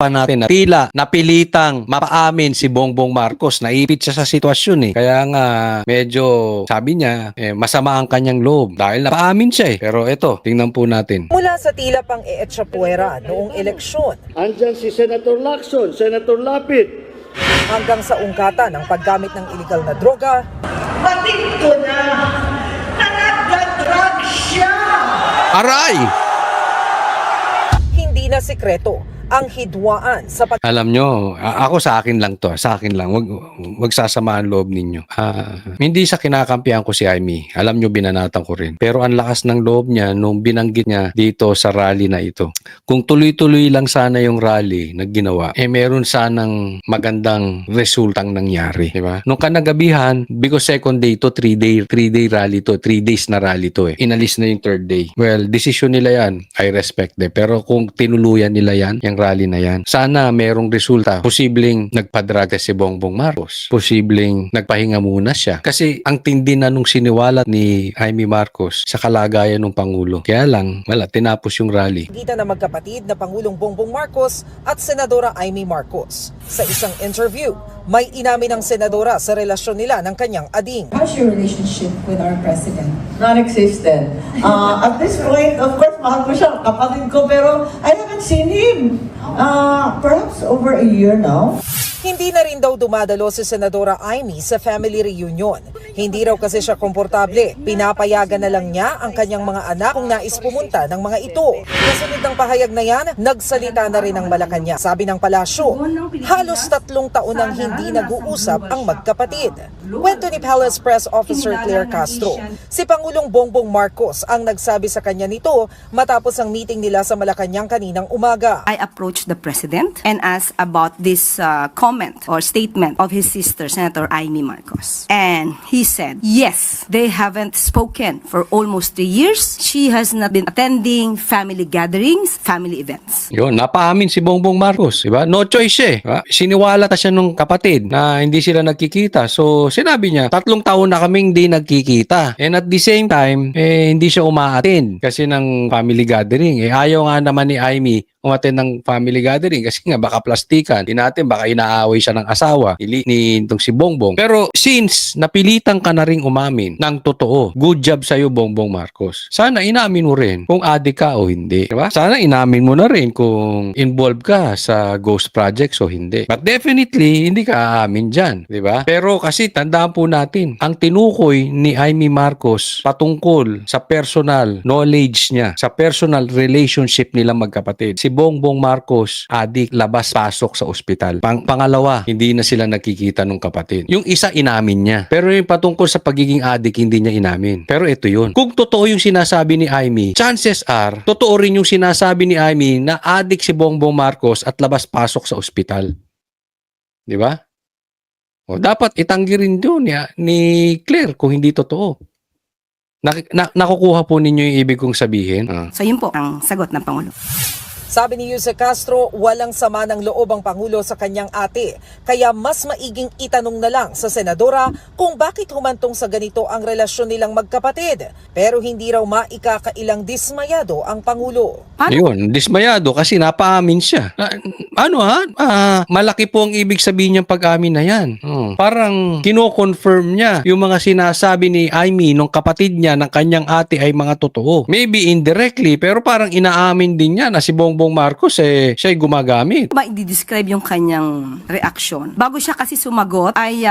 napag-usapan natin na tila napilitang mapaamin si Bongbong Marcos. Naipit siya sa sitwasyon eh. Kaya nga medyo sabi niya masama ang kanyang loob dahil napaamin siya eh. Pero eto, tingnan po natin. Mula sa tila pang eetsapuera noong eleksyon. Andyan si Senator Lacson, Senator Lapid. Hanggang sa ungkata ng paggamit ng iligal na droga. Batid ko na nagda-drug siya! Aray! Hindi na sikreto ang hidwaan sa Alam nyo, ako sa akin lang to. Sa akin lang. Wag sasamaan loob ninyo. Hindi sa kinakampihan ko si Amy. Alam nyo, binanatan ko rin. Pero ang lakas ng loob niya nung binanggit niya dito sa rally na ito. Kung tuloy-tuloy lang sana yung rally na ginawa, meron sanang magandang resultang nangyari. Diba? Nung kanagabihan, because second day to 3 day rally to. 3 days na rally to eh. Inalis na yung third day. Well, decision nila yan. I respect them. Pero kung tinuluyan nila yan, yung rally na yan. Sana merong resulta. Posibleng nagpadraga si Bongbong Marcos. Posibleng nagpahinga muna siya. Kasi ang tindi na nung siniwalat ni Jaime Marcos sa kalagayan ng Pangulo. Kaya lang, wala, tinapos yung rally. pagitan ng magkapatid na Pangulong Bongbong Marcos at Senadora Amy Marcos. Sa isang interview, may inamin ng senadora sa relasyon nila ng kanyang ading. How's your relationship with our president? Non-existent. At this point, of course, mahal ko siya, kapatid ko, pero I haven't seen him. Perhaps over a year now. Hindi na rin daw dumadalo si Senadora Amy sa family reunion. Hindi raw kasi siya komportable. Pinapayagan na lang niya ang kanyang mga anak kung nais pumunta ng mga ito. Kasunod ng pahayag na yan, nagsalita na rin ang Malacanang. Sabi ng palasyo, halos 3 taon nang hindi nag-uusap ang magkapatid. Kwento ni Palace Press Officer Claire Castro. Si Pangulong Bongbong Marcos ang nagsabi sa kanya nito matapos ang meeting nila sa Malacanang kaninang umaga. I approached the president and asked about this comment or statement of his sister, Senator Amy Marcos. And he said, yes, they haven't spoken for almost 3 years. She has not been attending family gatherings, family events. Yun, napaamin si Bongbong Marcos, diba? No choice siya, diba? Siniwala ta siya nung kapatid na hindi sila nagkikita. So, sinabi niya, 3 taon na kaming hindi nagkikita. And at the same time, hindi siya umaattend kasi ng family gathering. Ayaw nga naman ni Amy umattend ng family gathering kasi nga baka plastikan. Di natin, baka inaaway siya ng asawa ni itong si Bongbong. Pero since napilitan ka na ring umamin ng totoo, good job sa'yo Bongbong Marcos. Sana inamin mo rin kung adik ka o hindi. Diba? Sana inamin mo na rin kung involved ka sa ghost projects o hindi. But definitely, hindi ka aamin dyan. Diba? Pero kasi tandaan po natin, ang tinukoy ni Amy Marcos patungkol sa personal knowledge niya, sa personal relationship nilang magkapatid. Si Bongbong Marcos, adik, labas-pasok sa ospital. Pangalawa, hindi na sila nakikita ng kapatid. Yung isa, inamin niya. Pero yung patungkol sa pagiging adik, hindi niya inamin. Pero ito yun. Kung totoo yung sinasabi ni Amy, chances are, totoo rin yung sinasabi ni Amy na adik si Bongbong Marcos at labas-pasok sa ospital. Di ba? O, dapat itanggi rin doon ni Claire kung hindi totoo. Nakukuha po ninyo yung ibig kong sabihin? So yun po ang sagot ng Pangulo. Sabi ni Yuse Castro, walang sama ng loob ang Pangulo sa kanyang ate. Kaya mas maiging itanong na lang sa senadora kung bakit humantong sa ganito ang relasyon nilang magkapatid. Pero hindi raw maikakailang dismayado ang Pangulo. Yun, dismayado kasi napaamin siya. Malaki po ang ibig sabihin niyang pag-amin na yan. Parang kino-confirm niya yung mga sinasabi ni Amy nung kapatid niya ng kanyang ate ay mga totoo. Maybe indirectly, pero parang inaamin din niya na si Bongbong Marcos siya'y gumagamit. I-describe yung kanyang reaksyon. Bago siya kasi sumagot ay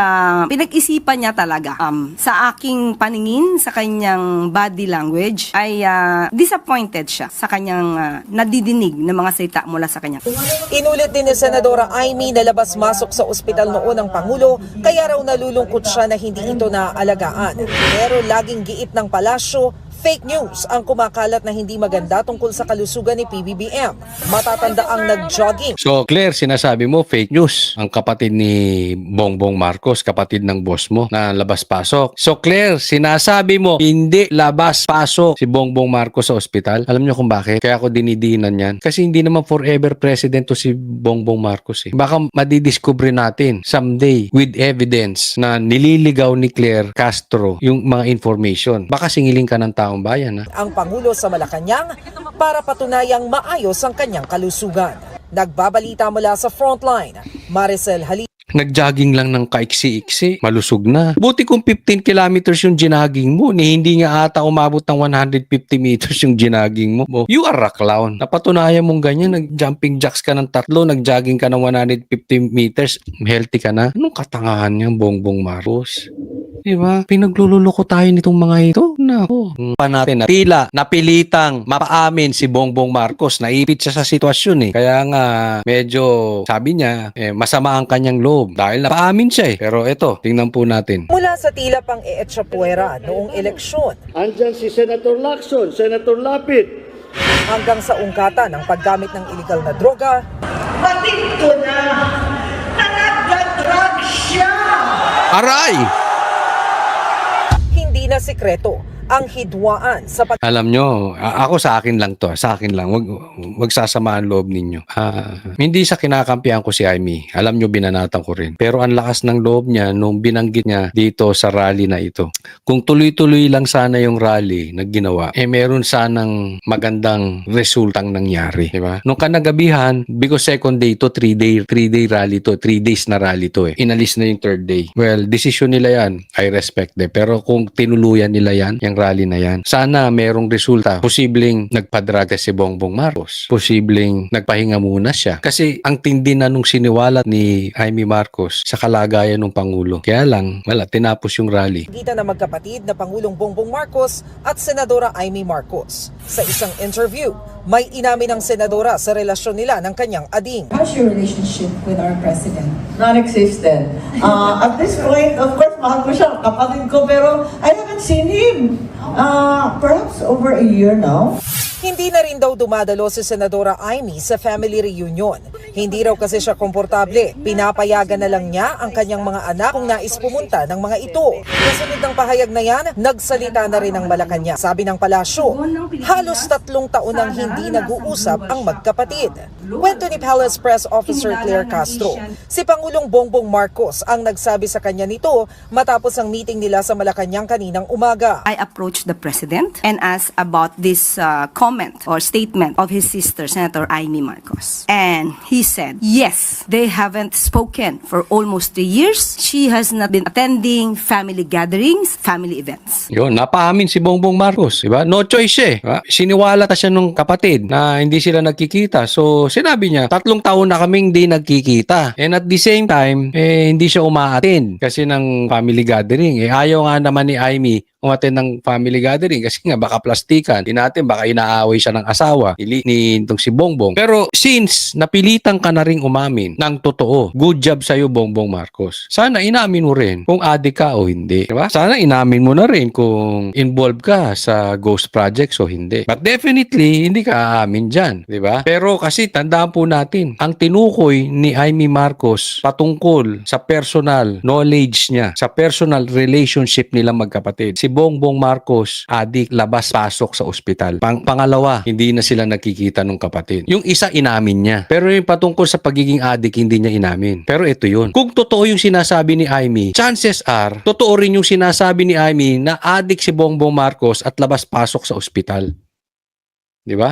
pinag-isipan niya talaga. Sa aking paningin, sa kanyang body language ay disappointed siya sa kanyang nadidinig ng mga salita mula sa kanya. Inulit din ni Senadora Amy na labas-masok sa ospital noon ng Pangulo, kaya raw nalulungkot siya na hindi ito naaalagaan. Pero laging giit ng palasyo, fake news ang kumakalat na hindi maganda tungkol sa kalusugan ni PBBM. Matatanda ang nag-jogging. So Claire, sinasabi mo fake news ang kapatid ni Bongbong Marcos, kapatid ng boss mo na labas-pasok. So Claire, sinasabi mo hindi labas-pasok si Bongbong Marcos sa ospital. Alam niyo kung bakit? Kaya ako dinidinan yan. Kasi hindi naman forever president to si Bongbong Marcos eh. Baka madidiscover natin someday with evidence na nililigaw ni Claire Castro yung mga information. Baka singiling ka ng taong bayan. Ang Pangulo sa Malacanang para patunayang maayos ang kanyang kalusugan. Nagbabalita mula sa Frontline, Maricel Halil. Nag-jogging lang ng kaiksi-iksi, malusog na. Buti kung 15 kilometers yung ginaging mo, ni hindi nga ata umabot ng 150 meters yung ginaging mo. You are a clown. Napatunayan mong ganyan, nag-jumping jacks ka ng 3, nag-jogging ka ng 150 meters, healthy ka na. Anong katangahan niyan, Bongbong Marcos? Diba? Pinaglululoko tayo nitong mga ito. Nako. Pa natin na tila napilitang mapaamin si Bongbong Marcos. Naipit siya sa sitwasyon eh. Kaya nga medyo sabi niya masama ang kanyang loob dahil napaamin siya eh. Pero eto, tingnan po natin. Mula sa tila pang eetsapuera noong eleksyon Andyan si Senator Lacson, Senator Lapid. hanggang sa ungkatan ng paggamit ng illegal na droga, Batid ko na nag-drug siya! Aray! hindi na sikreto ang hidwaan sa Alam nyo, ako sa akin lang to. Sa akin lang. Wag sasamaan loob ninyo. Hindi sa kinakampihan ko si Amy. Alam nyo, binanatan ko rin. Pero ang lakas ng loob niya nung binanggit niya dito sa rally na ito. Kung tuloy-tuloy lang sana yung rally na ginawa, meron sanang magandang resultang nangyari. Diba? Nung kanagabihan, because second day to 3 day rally to. 3 days na rally to eh. Inalis na yung third day. Well, decision nila yan. I respect them. Pero kung tinuluyan nila yan, yung rally na yan. Sana merong resulta. Posibleng nagpadraga si Bongbong Marcos. Posibleng nagpahinga muna siya. Kasi ang tindi na nung siniwalat ni Jaime Marcos sa kalagayan ng Pangulo. Kaya lang, wala, tinapos yung rally. pagitan ng magkapatid na Pangulong Bongbong Marcos at Senadora Amy Marcos. Sa isang interview, may inamin ng senadora sa relasyon nila ng kanyang ading. How's your relationship with our president? Non-existent. At this point, of course, mahal ko siya, kapatid ko, pero I haven't seen him. Perhaps over a year now. Hindi na rin daw dumadalo si Senadora Amy sa family reunion. Hindi raw kasi siya komportable. Pinapayagan na lang niya ang kanyang mga anak kung nais pumunta ng mga ito. Kasunod ng pahayag na yan, nagsalita na rin ang Malacanang. Sabi ng palasyo, halos 3 taon nang hindi nag-uusap ang magkapatid. Kwento ni Palace Press Officer Claire Castro. Si Pangulong Bongbong Marcos ang nagsabi sa kanya nito matapos ang meeting nila sa Malacanang kaninang umaga. I approached the president and asked about this comment or statement of his sister, Senator Amy Marcos. And he said, yes, they haven't spoken for almost 3 years. She has not been attending family gatherings, family events. Yun, napaamin si Bongbong Marcos, diba? No choice siya, diba? Siniwala ta siya nung kapatid na hindi sila nagkikita. So, sinabi niya, 3 taon na kaming di nagkikita. And at the same time, hindi siya umaattend kasi ng family gathering. Ayaw nga naman ni Amy umattend ng family gathering kasi nga baka plastikan. Di natin, baka inaaway siya ng asawa ni itong si Bongbong. Pero since napilitan ka na ring umamin ng totoo, good job sa'yo Bongbong Marcos. Sana inamin mo rin kung adik ka o hindi. Diba? Sana inamin mo na rin kung involved ka sa ghost projects o hindi. But definitely, hindi ka aamin dyan. Diba? Pero kasi tandaan po natin, ang tinukoy ni Amy Marcos patungkol sa personal knowledge niya, sa personal relationship nilang magkapatid. Si Bongbong Marcos, adik, labas-pasok sa ospital. Pangalawa, hindi na sila nakikita ng kapatid. Yung isa, inamin niya. Pero yung patungkol sa pagiging adik, hindi niya inamin. Pero ito yun. Kung totoo yung sinasabi ni Amy, chances are, totoo rin yung sinasabi ni Amy na adik si Bongbong Marcos at labas-pasok sa ospital. Di ba?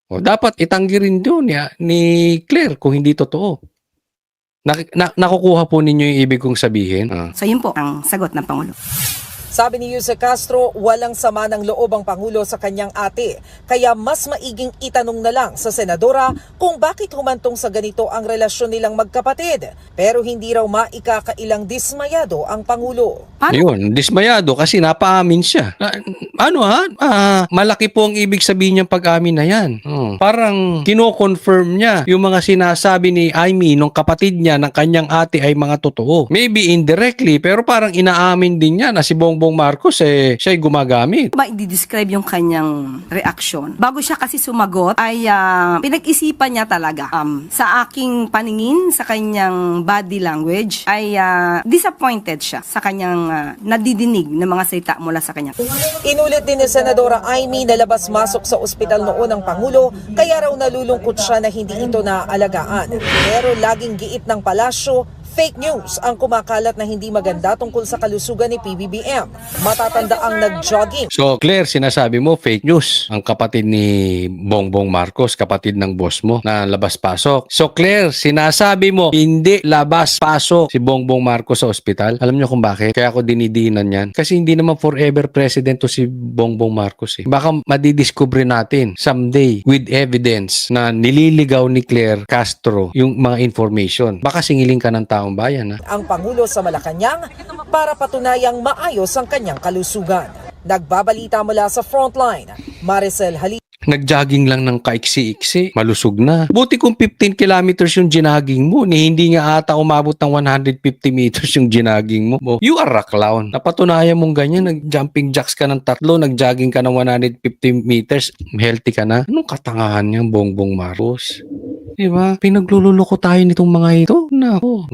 O, dapat itanggi rin doon ni Claire kung hindi totoo. Nakukuha po ninyo yung ibig kong sabihin. So yun po ang sagot ng Pangulo. Sabi ni Yuse Castro, walang sama ng loob ang Pangulo sa kanyang ate. Kaya mas maiging itanong na lang sa senadora kung bakit humantong sa ganito ang relasyon nilang magkapatid. Pero hindi raw maikakailang dismayado ang Pangulo. Yun, dismayado kasi napaamin siya. Malaki po ang ibig sabihin niyang pag-amin na yan. Parang kino-confirm niya yung mga sinasabi ni Amy nung kapatid niya ng kanyang ate ay mga totoo. Maybe indirectly, pero parang inaamin din niya na si Bongbong Marcos siya'y gumagamit. I-describe yung kanyang reaksyon. Bago siya kasi sumagot ay pinag-isipan niya talaga. Sa aking paningin, sa kanyang body language ay disappointed siya sa kanyang nadidinig ng mga salita mula sa kanya. Inulit din ni Senadora Amy na labas-masok sa ospital noon ng Pangulo, kaya raw nalulungkot siya na hindi ito naaalagaan. Pero laging giit ng palasyo, Fake news ang kumakalat na hindi maganda tungkol sa kalusugan ni PBBM. Matatanda ang nag-jogging. So, Claire, sinasabi mo fake news. Ang kapatid ni Bongbong Marcos, kapatid ng boss mo, na labas-pasok. So, Claire, sinasabi mo hindi labas-pasok si Bongbong Marcos sa ospital. Alam niyo kung bakit? Kaya ako dinidiinan yan. Kasi hindi naman forever president to si Bongbong Marcos eh. Baka madidiscover natin someday with evidence na nililigaw ni Claire Castro yung mga information. Baka singiling ka ng taong bayan ha. Ang Pangulo sa Malacanang para patunayang maayos ang kanyang kalusugan. Nagbabalita mula sa frontline, Maricel Halil. Nag-jogging lang ng kaiksi-iksi, malusog na. Buti kung 15 kilometers yung ginaging mo, ni hindi nga ata umabot ng 150 meters yung ginaging mo. You are a clown. Napatunayan mong ganyan, nag-jumping jacks ka ng 3, nag-jogging ka ng 150 meters, healthy ka na. Anong katangahan niyang Bongbong Marcos? Diba? Pinaglululoko tayo nitong mga ito. Nako.